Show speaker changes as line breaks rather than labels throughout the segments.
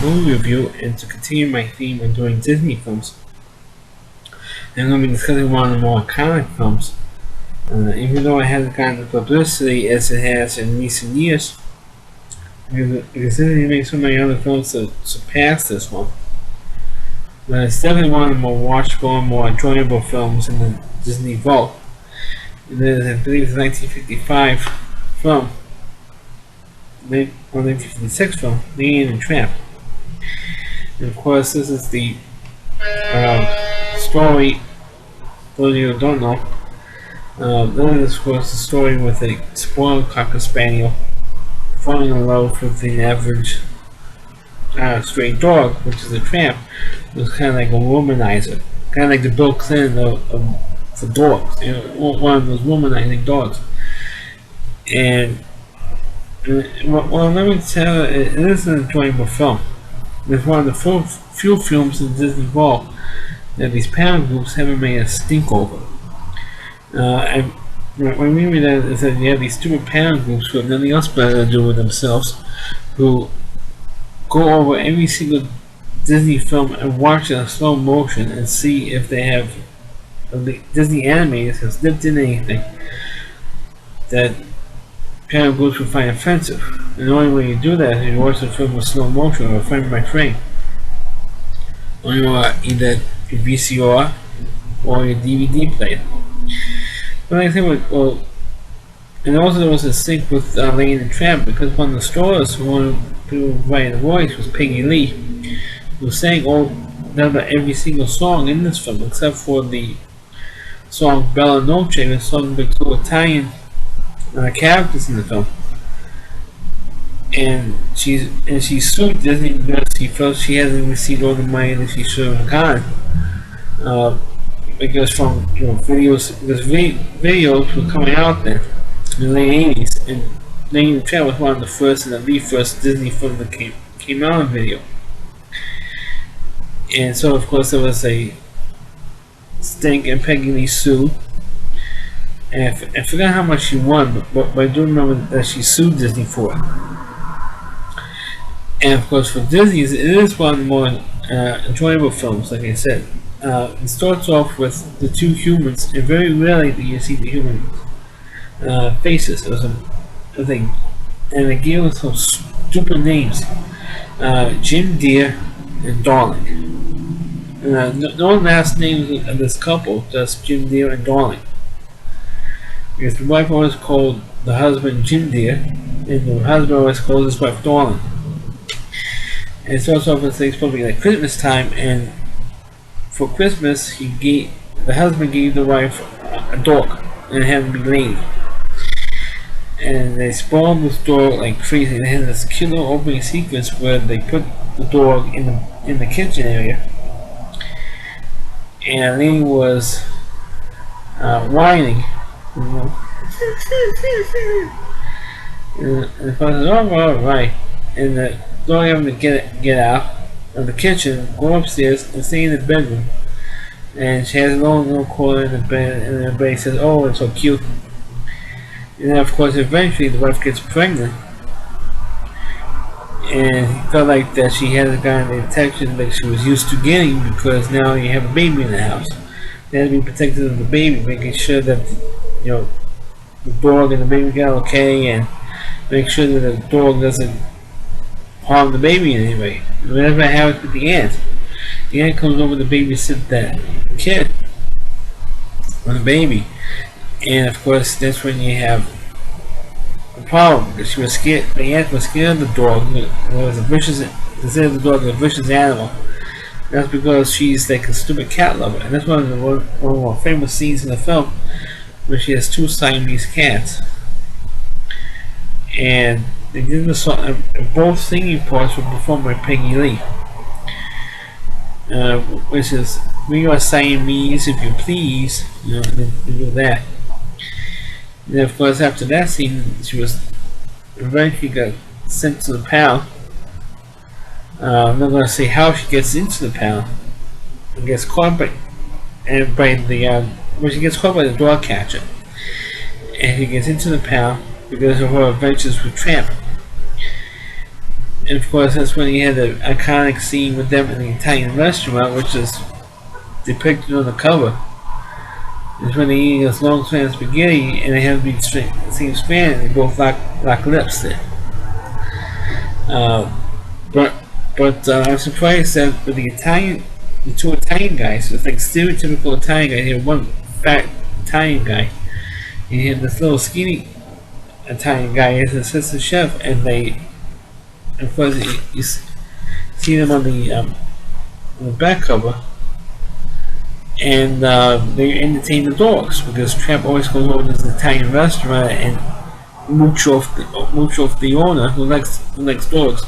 movie review, and to continue my theme on doing Disney films, I'm going to be discussing one of the more iconic films. Even though it hasn't gotten the publicity as it has in recent years, because Disney made so many other films that surpass this one. But it's definitely one of the more watchable and more enjoyable films in the Disney vault. It is, I believe, the 1955 film, or 1956 film, Lady And The Tramp. And of course, this is the story, those of you who don't know, this was the story with a spoiled Cocker Spaniel falling in love with the average stray dog, which is a tramp. It was kind of like a womanizer, kind of like the Bill Clinton for dogs, one of those womanizing dogs. And well, let me tell you, it is an enjoyable film. It's one of the few films in Disney Vault that these parent groups haven't made a stink over. And what I mean by that is that you have these stupid parent groups who have nothing else better to do with themselves, who go over every single Disney film and watch it in slow motion and see if they have the Disney animators has slipped in anything that parent groups would find offensive. And the only way you do that is you watch the film in slow motion or frame by frame. Or you either your VCR or your DVD player. But like I said, well, and also there was a sync with Lady and the Tramp, because one of the stars, one of the people writing the voice was Peggy Lee, who sang every single song in this film except for the song Bella Noche, and sung by two Italian characters in the film. And she sued Disney because she felt she hasn't received all the money that she should have gotten. Because from videos, because videos were coming out then in the late 80s, and Lady and the Tramp was one of the first and the first Disney film that came out on video. And so of course there was a stink, and Peggy Lee sued. And I forgot how much she won, but I do remember that she sued Disney for it. And of course for Disney, it is one of the more enjoyable films, like I said. It starts off with the two humans, and very rarely do you see the human faces. And they gave us some stupid names: Jim Deere and Darling. No last names of this couple, just Jim Deere and Darling. Because the wife always called the husband Jim Deere, and the husband always called his wife Darling. And it starts off with it's supposed to be like Christmas time, and for Christmas, the husband gave the wife a dog, and it had to be Lady. And they spoiled this dog like crazy. They had this killer opening sequence where they put the dog in the kitchen area, and Lady was whining, and the father said, "Oh, all right," and the dog having to get out of the kitchen, go upstairs, and stay in the bedroom. And she has a little corner in the bed, and everybody says, "Oh, it's so cute." And then, of course, eventually the wife gets pregnant, and he felt like that she hadn't gotten the attention that she was used to getting, because now you have a baby in the house. They had to be protective of the baby, making sure that the dog and the baby got okay, and make sure that the dog doesn't harm the baby in any way. Whatever happens with the aunt comes over to babysit that kid or the baby, and of course that's when you have a problem, because she was scared. The aunt was scared of the dog. It was considered the dog a vicious animal. That's because she's like a stupid cat lover, and that's one of the more famous scenes in the film, where she has two Siamese cats. And they did the song, both singing parts were performed by Peggy Lee, which is "We Are Siamese, If You Please." They do that. And of course, after that scene, she was eventually got sent to the pound. I'm not going to say how she gets into the pound. She gets caught by she gets caught by the dog catcher, and she gets into the pound because of her adventures with Tramp. And of course, that's when he had the iconic scene with them in the Italian restaurant, which is depicted on the cover. Is when they eat this long span of spaghetti and they have to be the same span and they both lock lips there. Uh, but I'm surprised that with the two Italian guys, it's like stereotypical Italian guys. You have one fat Italian guy, and you have this little skinny Italian guy as an assistant chef, and they, of course, you see them on the back cover, and they entertain the dogs because Tramp always goes over to this Italian restaurant and mooch off the owner who likes dogs.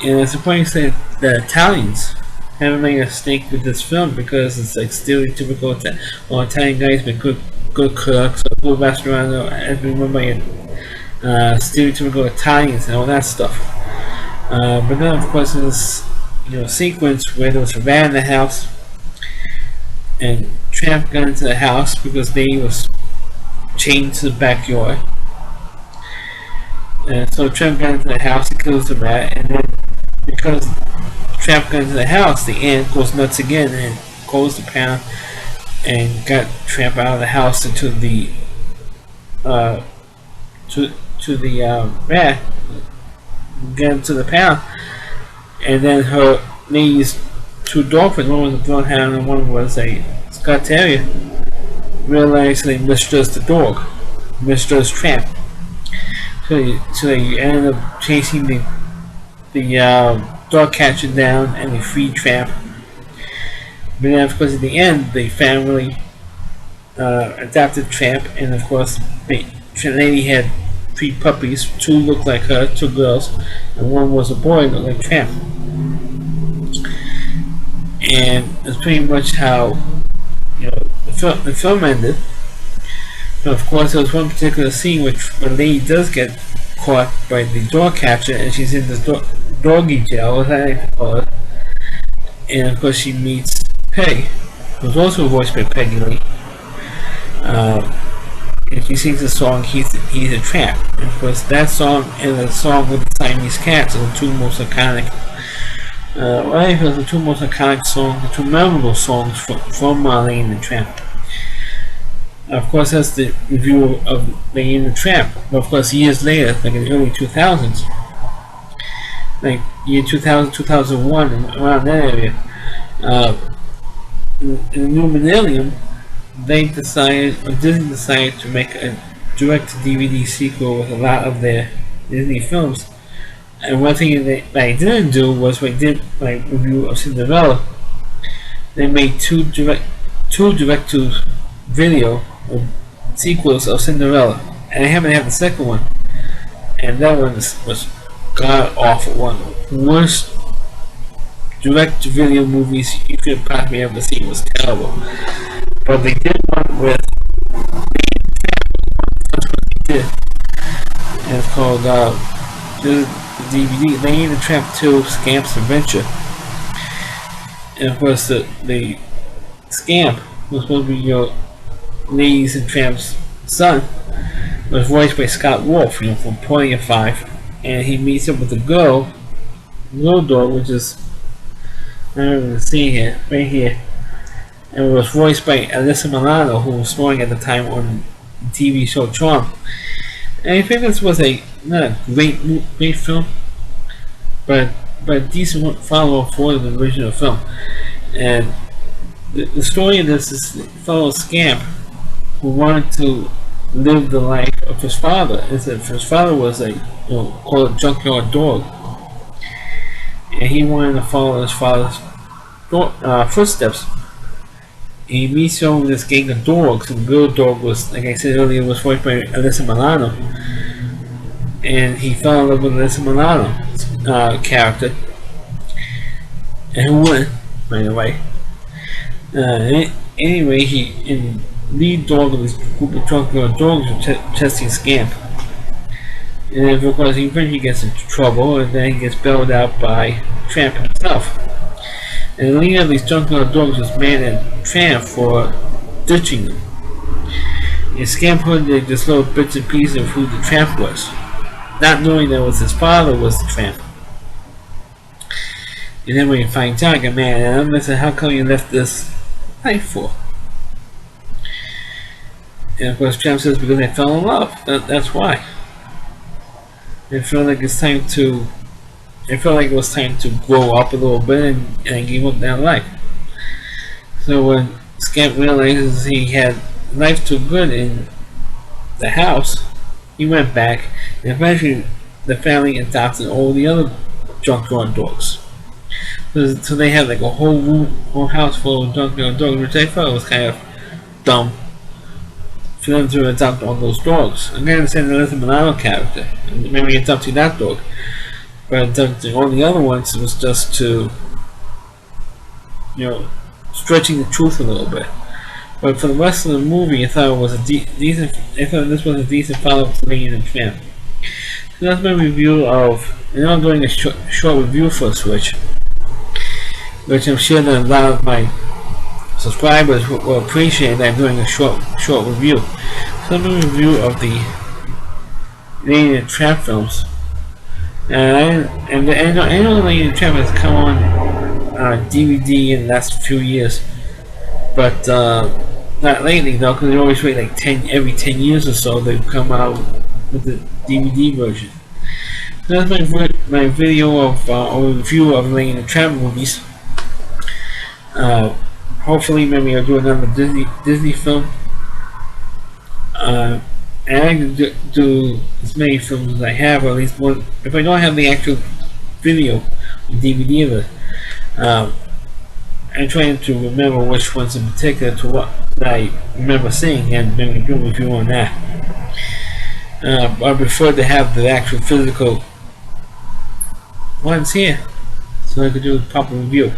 And I'm surprised that the Italians haven't made a mistake with this film because it's like stereotypical Italian guys, but good cooks, a good restaurant, everyone by stereotypical Italians and all that stuff. But then, of course, in this sequence where there was a rat in the house, and Tramp got into the house because they was chained to the backyard. And so Tramp got into the house, he kills the rat, and then because Tramp got into the house, the ant goes nuts again and calls the pound and got Tramp out of the house into the to the rat, get him to the pound, and then her lady's two dolphins, one was a bloodhound and one was a Scott Terrier, realized they misjudged the dog, misjudged Tramp. So they ended up chasing the dog catcher down and they freed Tramp. But then, of course, at the end, the family adopted Tramp, and of course, the lady had 3 puppies. 2 looked like her, 2 girls, and 1 was a boy that looked like Tramp. And that's pretty much how the film ended. But of course, there was one particular scene where the lady does get caught by the dog catcher, and she's in this doggy jail, as I like to call it. And of course, she meets Peg, who's also voiced by Peggy Lee. And she sings the song "He's a Tramp." And of course, that song and the song with the Siamese cats are the 2 most iconic. I feel the 2 most iconic songs, the 2 memorable songs from Lady and the Tramp. Of course, that's the review of Lady and the Tramp. But of course, years later, like in the early 2000s, like year 2000, 2001, and around that area, in the new millennium, Disney decided to make a direct-to-DVD sequel with a lot of their Disney films. And one thing that they didn't do was when they did my review of Cinderella, they made 2 direct-to-video sequels of Cinderella, and I haven't had the second one. And that one was god awful, one of the worst direct-to-video movies you could possibly ever see. It was terrible. But they did one with that's what they did. And it's called the DVD Lady and the Tramp 2 Scamp's Adventure. And of course the Scamp was supposed to be your Lady and Tramp's son, was voiced by Scott Wolf, from Point of 5, and he meets up with a little dog, which is I don't even see here, right here, and it was voiced by Alyssa Milano, who was starring at the time on the TV show Charm. And I think this was not a great film, but a decent follow-up for the original film. And the story of this is follows Scamp, who wanted to live the life of his father. His father was called a junkyard dog, and he wanted to follow his father's footsteps. He meets over this gang of dogs, and the girl dog was, like I said earlier, was voiced by Alyssa Milano, and he fell in love with Alyssa Milano's character, and who wouldn't, by the way. Anyway, the lead dog of this group of junkyard dogs was Chesty Scamp, and of course he eventually gets into trouble, and then he gets bailed out by Tramp himself. And the leader of these junkyard dogs was mad at Tramp for ditching them. And Scamp heard this little bits and pieces of who the Tramp was. not knowing that it was his father was the tramp. And then when he finds out, like, man, I'm missing, how come you left this life for? And of course, Tramp says, because I fell in love. That's why. It felt like it's time to. It felt like it was time to grow up a little bit and give up that life. So when Scamp realizes he had life too good in the house, he went back, and eventually the family adopted all the other junkyard dogs. So they had like a whole house full of junkyard dogs, which I thought was kind of dumb for them to adopt all those dogs. I can understand there is a Milano character, and maybe adopting that dog, but adopting all the other ones was just to, stretching the truth a little bit. But for the rest of the movie, I thought it was a decent. I thought this was a decent follow-up to Lady And The Tramp. So that's my review of. And I'm doing a short review for Switch, which I'm sure that a lot of my subscribers will appreciate that I'm doing a short review. So I'm doing a review of the Lady And The Tramp films. And I know Lady And The Tramp has come on DVD in the last few years, but not lately though, because they always wait like every 10 years or so they come out with the DVD version. So that's my video of a review of Lady And The Tramp movies. Hopefully maybe I'll do another Disney film. And I can do as many films as I have, or at least one. If I don't have the actual video DVD of it, I'm trying to remember which ones in particular to what I remember seeing, and maybe do a review on that. I prefer to have the actual physical ones here, so I could do a proper review.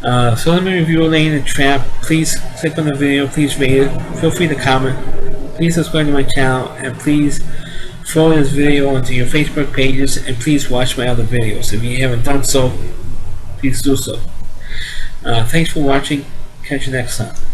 So let me review Lady And The Tramp. Please click on the video, please rate it, feel free to comment, please subscribe to my channel, and please follow this video onto your Facebook pages, and please watch my other videos. If you haven't done so, please do so. Thanks for watching. Catch you next time.